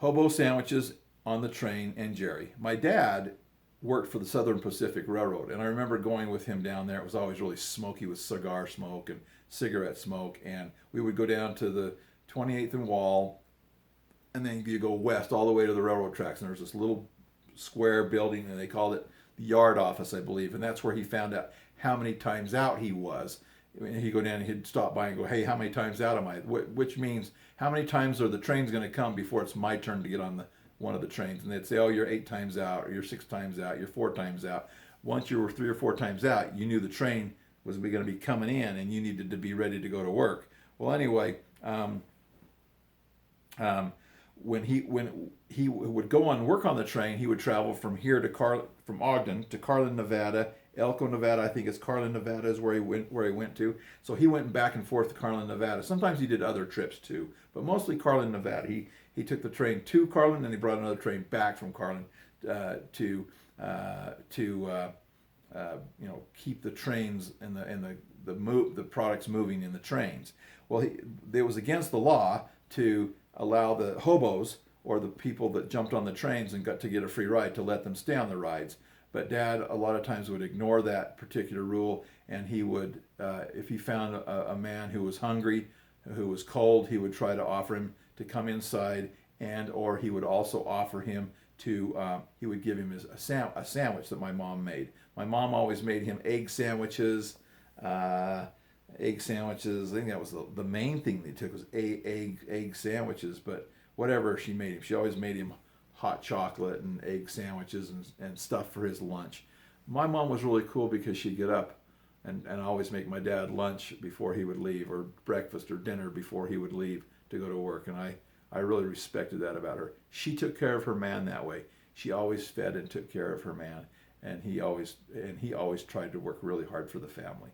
Hobo sandwiches on the train, and Jerry. My dad worked for the Southern Pacific Railroad, and I remember going with him down there. It was always really smoky with cigar smoke and cigarette smoke, and we would go down to the 28th and Wall, and then you go west all the way to the railroad tracks, and there's this little square building, and they called it the yard office, I believe, and that's where he found out how many times out he was. He'd go down and he'd stop by and go, hey, how many times out am I? Which means, how many times are the trains going to come before it's my turn to get on one of the trains? And they'd say, oh, you're 8 times out, or you're 6 times out, you're 4 times out. Once you were 3 or 4 times out, you knew the train was going to be coming in, and you needed to be ready to go to work. Well, anyway, when he would go on work on the train, he would travel from here to from Ogden to Carlin, Nevada. Elko, Nevada, I think it's Carlin, Nevada is where he went to. So he went back and forth to Carlin, Nevada. Sometimes he did other trips too, but mostly Carlin, Nevada. He took the train to Carlin, and he brought another train back from Carlin to keep the trains and the products moving in the trains. Well, it was against the law to allow the hobos, or the people that jumped on the trains and got to get a free ride, to let them stay on the rides. But Dad a lot of times would ignore that particular rule, and he would, if he found a man who was hungry, who was cold, he would try to offer him to come inside, or he would also offer him he would give him a sandwich that my mom made. My mom always made him egg sandwiches. I think that was the main thing they took, was egg sandwiches. But whatever she made him, she always made him hot chocolate and egg sandwiches and stuff for his lunch. My mom was really cool because she'd get up and always make my dad lunch before he would leave, or breakfast or dinner before he would leave to go to work. And I really respected that about her. She took care of her man that way. She always fed and took care of her man, and he always tried to work really hard for the family.